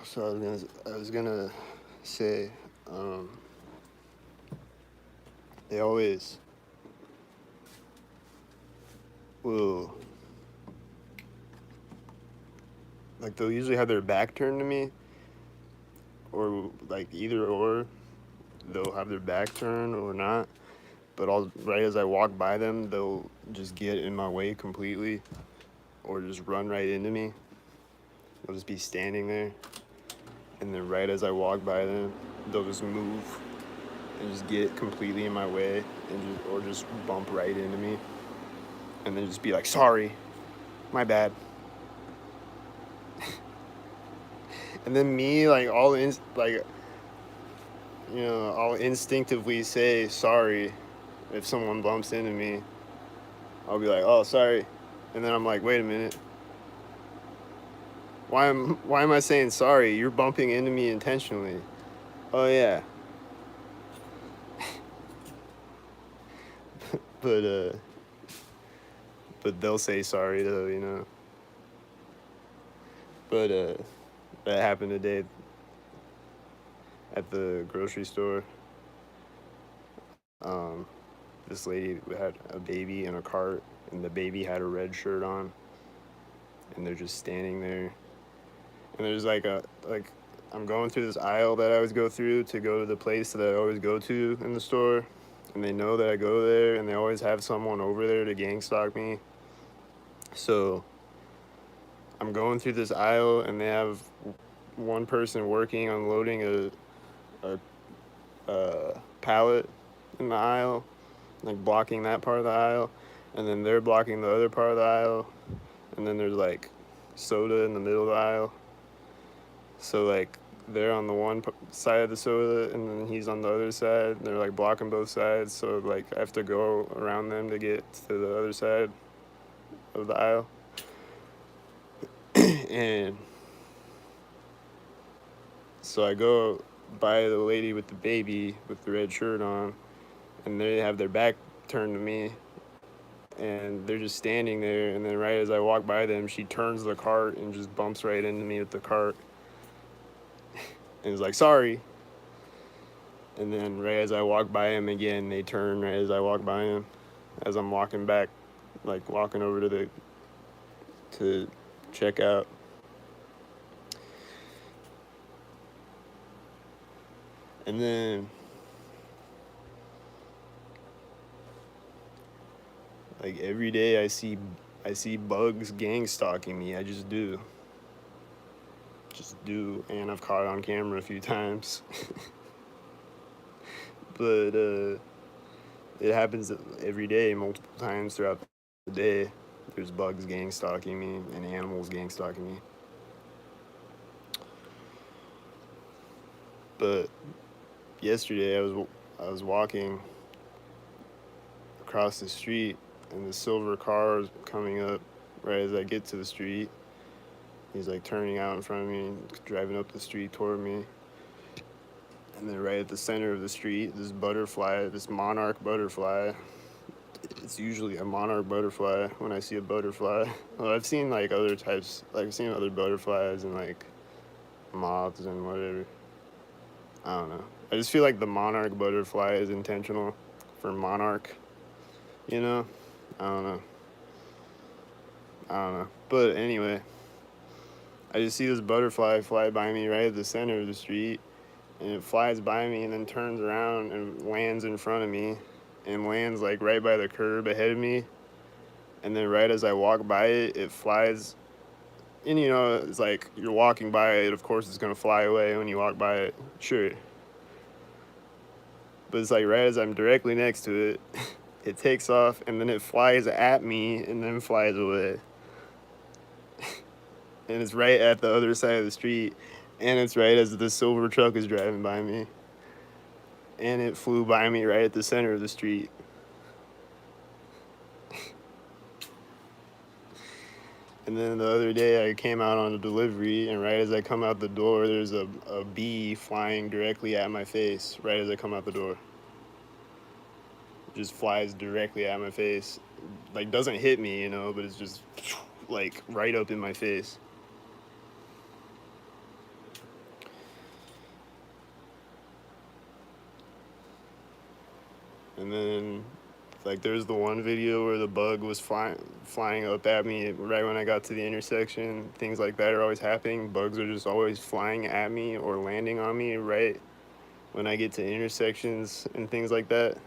So I was gonna say, um, they always will, like, they'll usually have their back turned to me, or like either or, they'll have their back turned or not. But right as I walk by them, they'll just get in my way completely, or just run right into me. They'll just be standing there, and then right as I walk by them, they'll just move and just get completely in my way, or just bump right into me, and then just be like, "Sorry, my bad." And then me, like, I'll instinctively say sorry if someone bumps into me. I'll be like, "Oh, sorry," and then I'm like, "Wait a minute, why am I saying sorry? You're bumping into me intentionally." Oh yeah, but they'll say sorry though, you know. But that happened today at the grocery store. Um, this lady had a baby in a cart, and the baby had a red shirt on, and they're just standing there. And there's like I'm going through this aisle that I always go through to go to the place that I always go to in the store, and they know that I go there, and they always have someone over there to gang stalk me. So I'm going through this aisle, and they have one person working unloading a pallet in the aisle, like blocking that part of the aisle, and then they're blocking the other part of the aisle, and then there's like soda in the middle of the aisle. So like they're on the side of the soda, and then he's on the other side. They're like blocking both sides, so like I have to go around them to get to the other side of the aisle. And so I go by the lady with the baby with the red shirt on, and they have their back turned to me, and they're just standing there. And then right as I walk by them, she turns the cart and just bumps right into me with the cart, and is like, "Sorry." And then right as I walk by him again, they turn right as I walk by him, as I'm walking back, like walking over to check out. And then like every day I see bugs gang stalking me. I just do, and I've caught it on camera a few times. But it happens every day, multiple times throughout the day. There's bugs gang stalking me and animals gang stalking me. But yesterday I was walking across the street, and the silver car is coming up right as I get to the street. He's like turning out in front of me and driving up the street toward me. And then right at the center of the street, this monarch butterfly. It's usually a monarch butterfly when I see a butterfly. Well, I've seen like other types, like I've seen other butterflies and like moths and whatever. I don't know. I just feel like the monarch butterfly is intentional for monarch, you know? I don't know. I don't know. But anyway, I just see this butterfly fly by me right at the center of the street, and it flies by me and then turns around and lands in front of me, and lands like right by the curb ahead of me. And then right as I walk by it, it flies. And you know, it's like you're walking by it, of course it's gonna fly away when you walk by it. Sure. But it's like right as I'm directly next to it, it takes off, and then it flies at me and then flies away. And it's right at the other side of the street, and it's right as the silver truck is driving by me. And it flew by me right at the center of the street. And then the other day I came out on a delivery, and right as I come out the door, there's a bee flying directly at my face right as I come out the door. It just flies directly at my face. Like, doesn't hit me, you know, but it's just like right up in my face. And then, like, there's the one video where the bug was flying up at me right when I got to the intersection. Things like that are always happening. Bugs are just always flying at me or landing on me right when I get to intersections and things like that.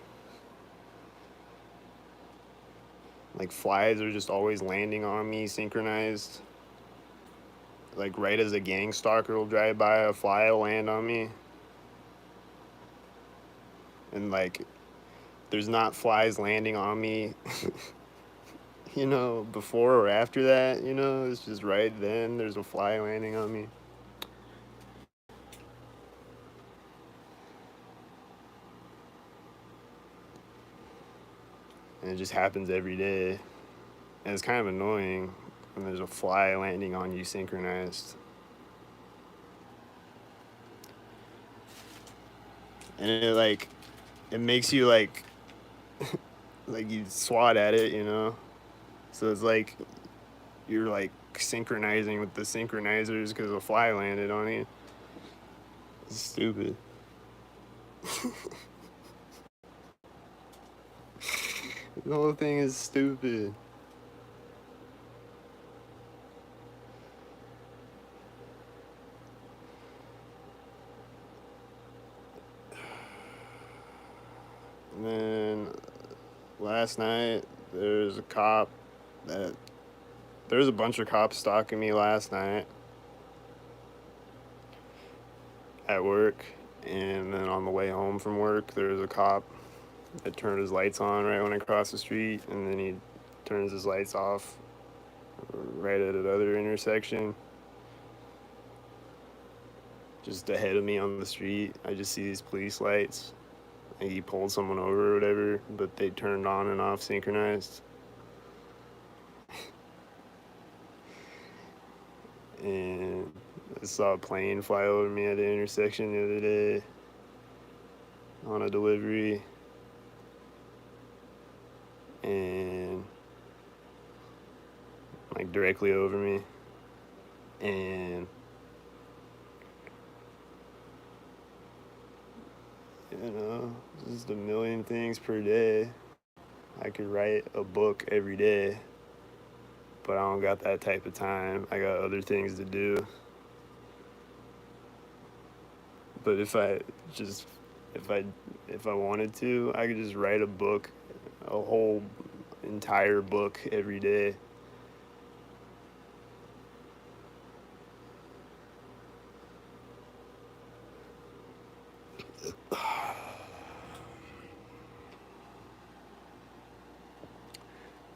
Like, flies are just always landing on me, synchronized. Like, right as a gang stalker will drive by, a fly will land on me. And, like, there's not flies landing on me, before or after that, it's just right then there's a fly landing on me. And it just happens every day. And it's kind of annoying when there's a fly landing on you synchronized. And it makes you like you swat at it, So it's like you're like synchronizing with the synchronizers because a fly landed on you. It's stupid. The whole thing is stupid. And then last night there's a bunch of cops stalking me last night at work, and then on the way home from work there was a cop that turned his lights on right when I crossed the street, and then he turns his lights off right at another intersection just ahead of me on the street. I just see these police lights. Like he pulled someone over or whatever, but they turned on and off synchronized. And I saw a plane fly over me at the intersection the other day on a delivery. And like directly over me. And just a million things per day. I could write a book every day, but I don't got that type of time. I got other things to do. But if I wanted to, I could just write a book, a whole entire book every day.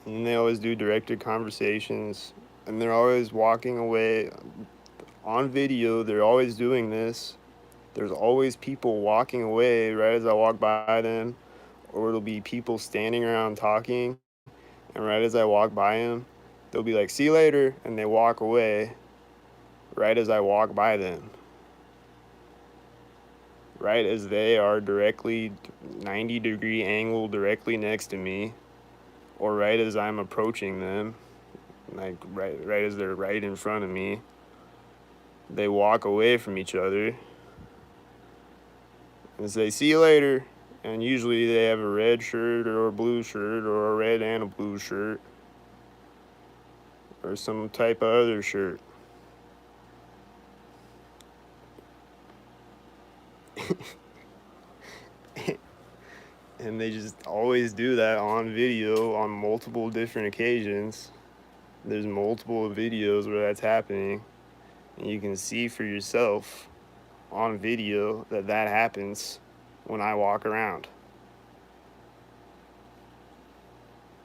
And they always do directed conversations, and they're always walking away. On video, they're always doing this. There's always people walking away right as I walk by them, or it'll be people standing around talking, and right as I walk by them, they'll be like, "See you later," and they walk away right as I walk by them. Right as they are directly 90-degree angle directly next to me, or right as I'm approaching them, like right as they're right in front of me, they walk away from each other and say, "See you later." And usually they have a red shirt or a blue shirt or a red and a blue shirt or some type of other shirt. And they just always do that on video on multiple different occasions. There's multiple videos where that's happening, and you can see for yourself on video that happens when I walk around.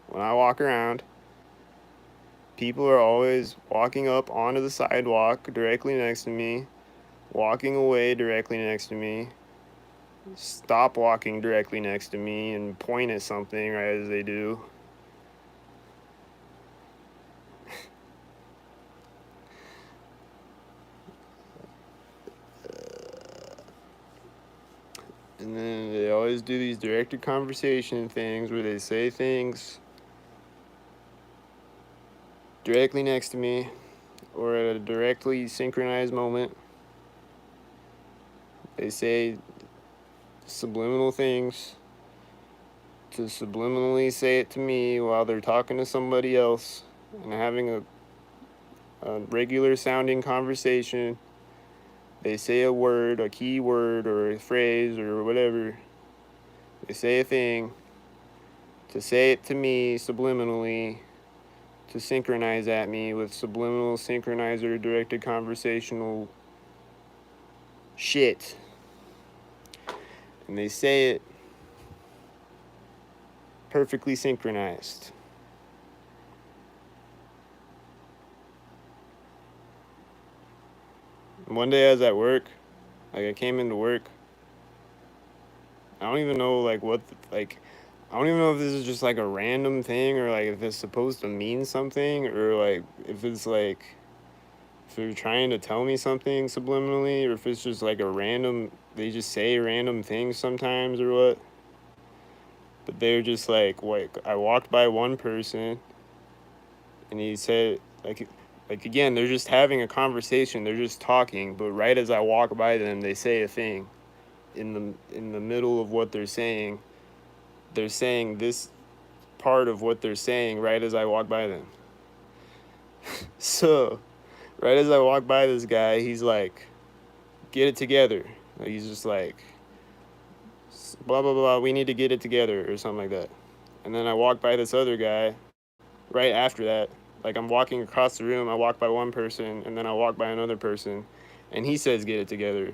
When I walk around, people are always walking up onto the sidewalk directly next to me, walking away directly next to me, stop walking directly next to me and point at something right as they do. And then they always do these directed conversation things where they say things directly next to me or at a directly synchronized moment. They say subliminal things to subliminally say it to me while they're talking to somebody else and having a regular sounding conversation. They say a word, a key word, or a phrase, or whatever. They say a thing to say it to me subliminally, to synchronize at me with subliminal synchronizer directed conversational shit. And they say it perfectly synchronized. And one day I was at work, like I came into work. I don't even know like I don't even know if this is just like a random thing or like if it's supposed to mean something or like if it's like if they're trying to tell me something subliminally or if it's just like a random they just say random things sometimes or what. But they're just like I walked by one person and he said like again, they're just having a conversation, they're just talking, but right as I walk by them they say a thing in the middle of what they're saying. They're saying this part of what they're saying right as I walk by them. So, right as I walk by this guy, he's like, get it together. Like, he's just like, blah, blah, blah, we need to get it together or something like that. And then I walk by this other guy right after that. Like, I'm walking across the room, I walk by one person, and then I walk by another person, and he says, get it together.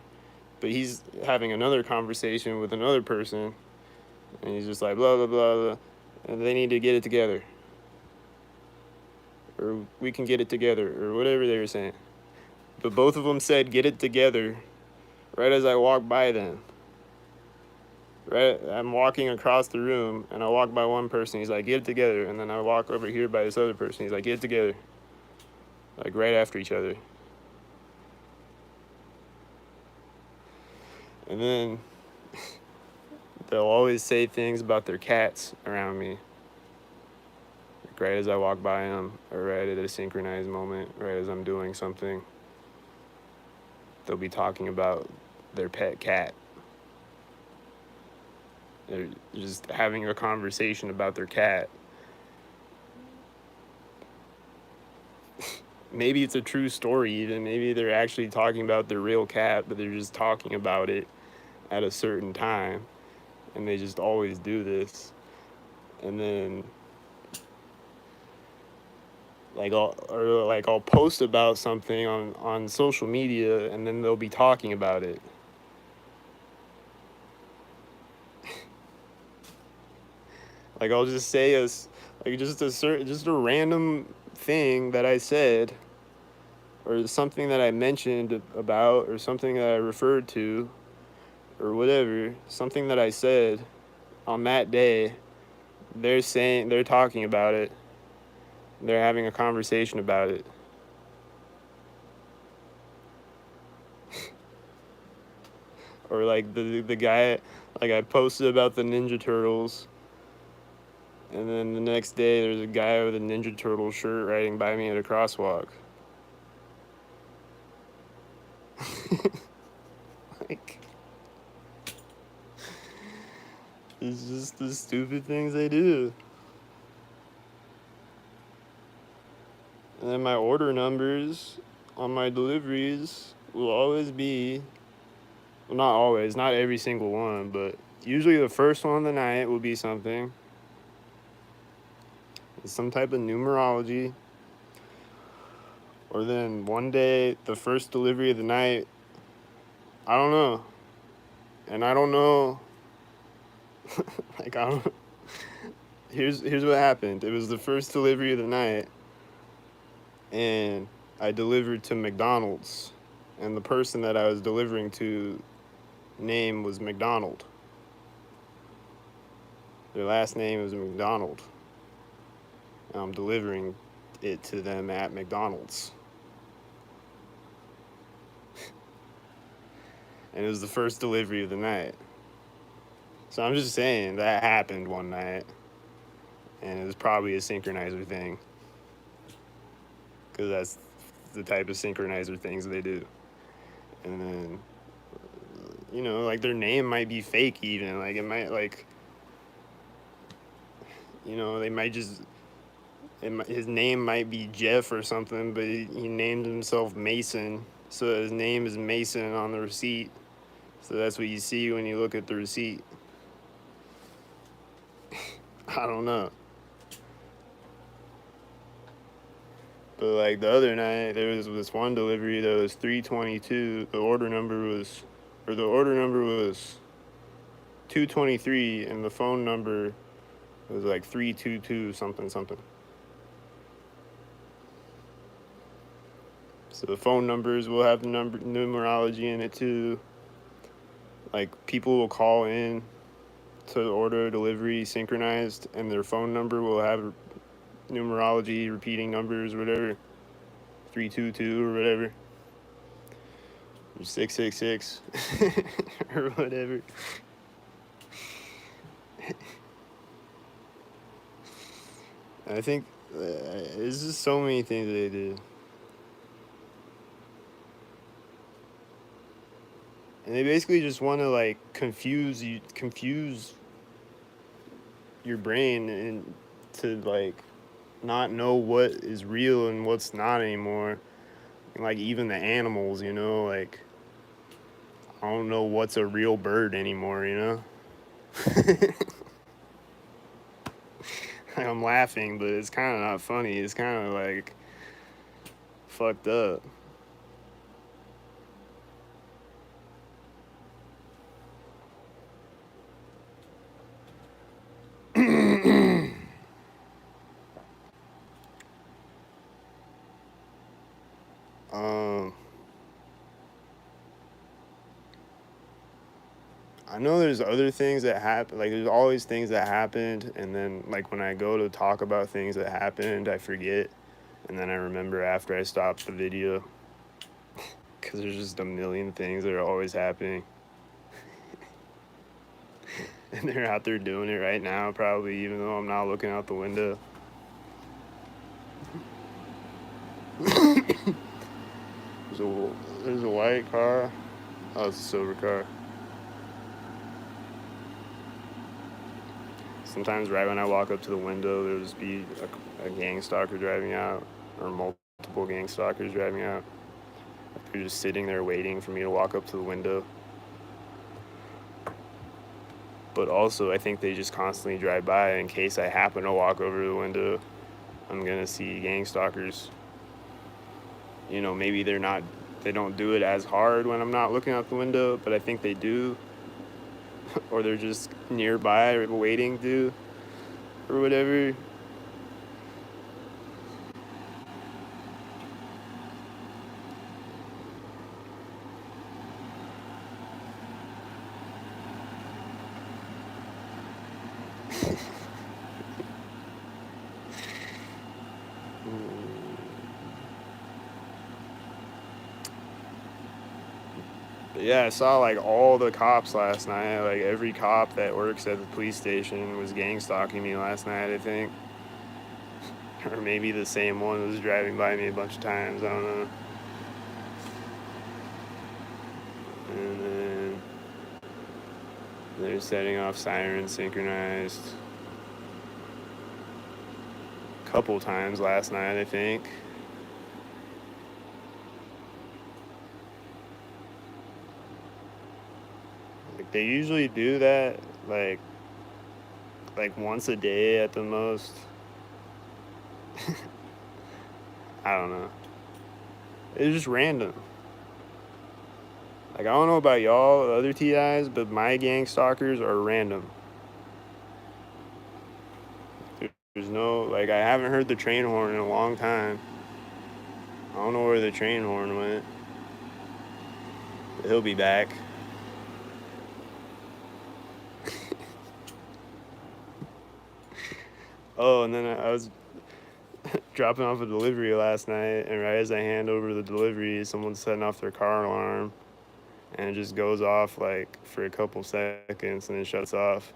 But he's having another conversation with another person, and he's just like, blah, blah, blah, blah. And they need to get it together. Or we can get it together, or whatever they were saying. But both of them said, get it together, right as I walked by them. Right, I'm walking across the room, and I walk by one person, he's like, get it together. And then I walk over here by this other person, he's like, get it together. Like, right after each other. And then they'll always say things about their cats around me. Like right as I walk by them, or right at a synchronized moment, right as I'm doing something. They'll be talking about their pet cat. They're just having a conversation about their cat. Maybe it's a true story even. Maybe they're actually talking about their real cat, but they're just talking about it at a certain time. And they just always do this. And then I'll post about something on social media and then they'll be talking about it. Like I'll just say just a random thing that I said or something that I mentioned about or something that I referred to or whatever, something that I said on that day, they're talking about it. They're having a conversation about it. Or like the guy, like I posted about the Ninja Turtles, and then the next day there's a guy with a Ninja Turtle shirt riding by me at a crosswalk. Like, it's just the stupid things they do. And then my order numbers on my deliveries will always be, well, not always, not every single one, but usually the first one of the night will be something. It's some type of numerology. Or then one day, the first delivery of the night, I don't know. And I don't know, like, I don't, here's what happened. It was the first delivery of the night, and I delivered to McDonald's. And the person that I was delivering to name was McDonald. Their last name was McDonald. And I'm delivering it to them at McDonald's. And it was the first delivery of the night. So I'm just saying that happened one night. And it was probably a synchronizer thing. Because that's the type of synchronizer things they do. And then, you know, like their name might be fake even. Like it might, like, You know, they might just, his name might be Jeff or something, but he named himself Mason, so his name is Mason on the receipt. So that's what you see when you look at the receipt. I don't know. But like the other night, there was this one delivery that was 322. The order number was 223, and the phone number was like 322 something something. So the phone numbers will have the numerology in it too. Like people will call in to order a delivery synchronized, and their phone number will have numerology, repeating numbers, or whatever, 322 or whatever, or 666 or whatever. I think there's just so many things they do. And they basically just want to like confuse your brain and to like not know what is real and what's not anymore. And like even the animals, you know, like I don't know what's a real bird anymore, you know? I'm laughing, but it's kind of not funny. It's kind of like fucked up. um I know there's other things that happen. Like there's always things that happened, and then like when I go to talk about things that happened, I forget, and then I remember after I stop the video, because there's just a million things that are always happening, and they're out there doing it right now, probably, even though I'm not looking out the window. There's a white car. Oh, it's a silver car. Sometimes right when I walk up to the window, there'll just be a gang stalker driving out, or multiple gang stalkers driving out. They're just sitting there waiting for me to walk up to the window. But also, I think they just constantly drive by in case I happen to walk over the window. I'm gonna see gang stalkers. You know, maybe they don't do it as hard when I'm not looking out the window, but I think they do. Or they're just nearby waiting to, or whatever. But yeah, I saw like all the cops last night. Like every cop that works at the police station was gang stalking me last night, I think. Or maybe the same one was driving by me a bunch of times, I don't know. And then they're setting off sirens synchronized a couple times last night, I think. Like they usually do that like once a day at the most. I don't know. It's just random. Like I don't know about y'all, other TIs, but my gang stalkers are random. There's no, like, I haven't heard the train horn in a long time. I don't know where the train horn went. But he'll be back. Oh, and then I was dropping off a delivery last night, and right as I hand over the delivery, someone's setting off their car alarm, and it just goes off like for a couple seconds and then shuts off.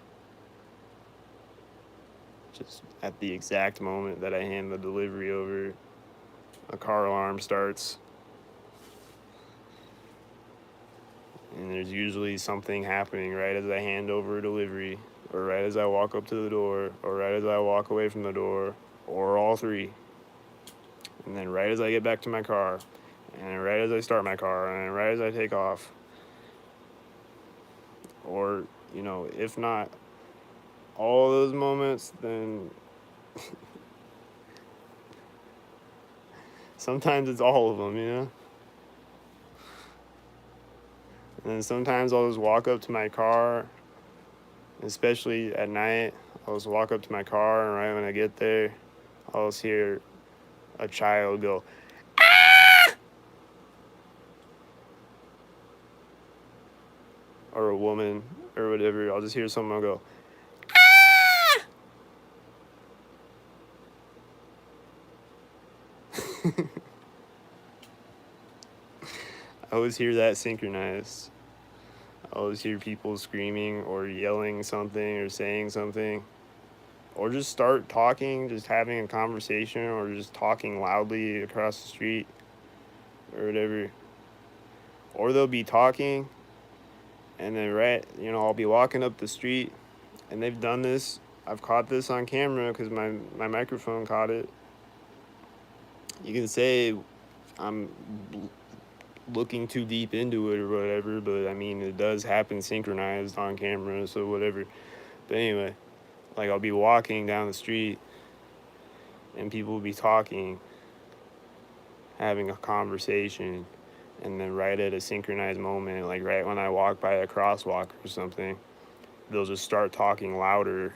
Just at the exact moment that I hand the delivery over, a car alarm starts. And there's usually something happening right as I hand over a delivery, or right as I walk up to the door, or right as I walk away from the door, or all three. And then right as I get back to my car, and right as I start my car, and right as I take off. Or, if not all those moments, then sometimes it's all of them. And then sometimes I'll just walk up to my car, especially at night. I'll just walk up to my car, and right when I get there, I'll just hear a child go, or a woman, or whatever. I'll just hear someone go, I always hear that synchronized. I always hear people screaming or yelling something or saying something. Or just start talking, just having a conversation, or just talking loudly across the street or whatever. Or they'll be talking, and then I'll be walking up the street, and they've done this. I've caught this on camera because my microphone caught it. You can say I'm looking too deep into it or whatever, but I mean, it does happen synchronized on camera, so whatever. But anyway, like I'll be walking down the street, and people will be talking, having a conversation, and then right at a synchronized moment, like right when I walk by a crosswalk or something, they'll just start talking louder,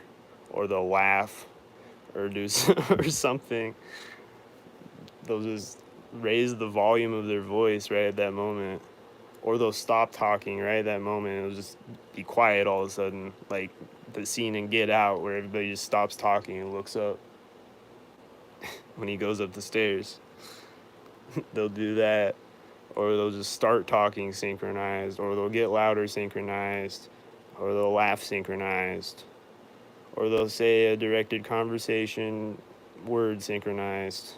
or they'll laugh, or do or something. They'll just raise the volume of their voice right at that moment, or they'll stop talking right at that moment. It'll just be quiet all of a sudden, like the scene in Get Out where everybody just stops talking and looks up when he goes up the stairs. They'll do that, or they'll just start talking synchronized, or they'll get louder synchronized, or they'll laugh synchronized, or they'll say a directed conversation word synchronized.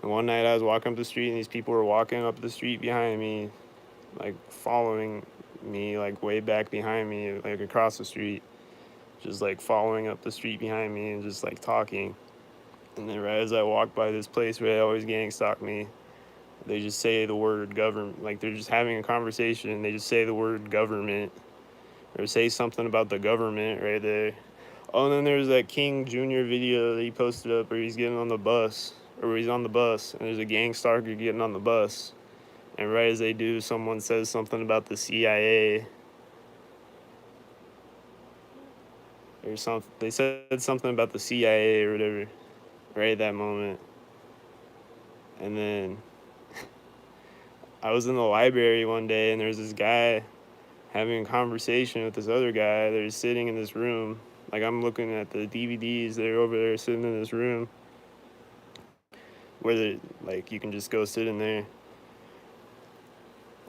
And one night I was walking up the street, and these people were walking up the street behind me, like following me, like way back behind me, like across the street, just like following up the street behind me and just like talking. And then right as I walked by this place where they always gang stalk me, they just say the word government, like they're just having a conversation, and they just say the word government, or say something about the government right there. Oh, and then there's that King Jr. video that he posted up where he's getting on the bus, or where he's on the bus, and there's a gang stalker getting on the bus. And right as they do, someone says something about the CIA. Or something. They said something about the CIA or whatever, right at that moment. And then I was in the library one day, and there's this guy having a conversation with this other guy. They're sitting in this room. Like, I'm looking at the DVDs. They're over there sitting in this room where like you can just go sit in there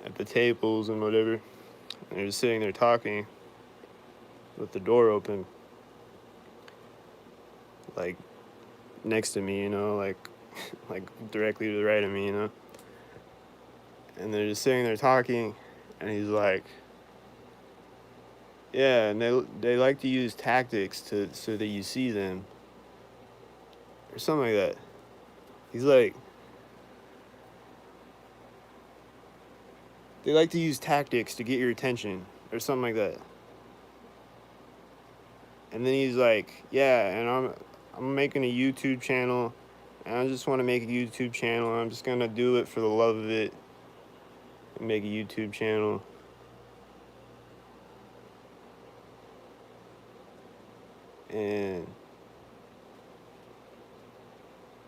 at the tables and whatever. And they're just sitting there talking with the door open, like next to me, like like directly to the right of me, And they're just sitting there talking, and he's like, yeah, and they like to use tactics so that you see them, or something like that. He's like, they like to use tactics to get your attention, or something like that. And then he's like, yeah, and I'm making a YouTube channel, and I just want to make a YouTube channel. I'm just gonna do it for the love of it, and make a YouTube channel. And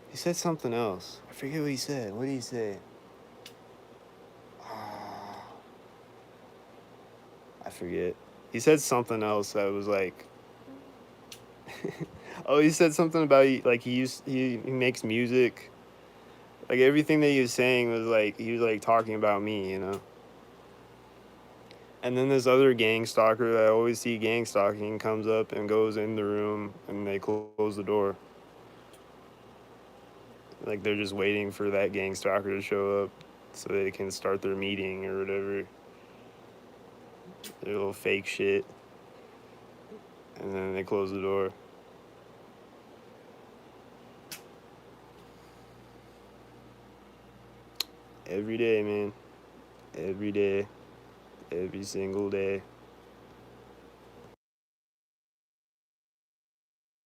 he said something else. I forget what he said. What did he say? I forget. He said something else that was like, oh, he said something about like he makes music. Like everything that he was saying was like he was like talking about me. And then this other gang stalker that I always see gang stalking comes up and goes in the room, and they close the door. Like they're just waiting for that gang stalker to show up so they can start their meeting or whatever. Their little fake shit. and then they close the door. Every day, man. Every day. Every single day.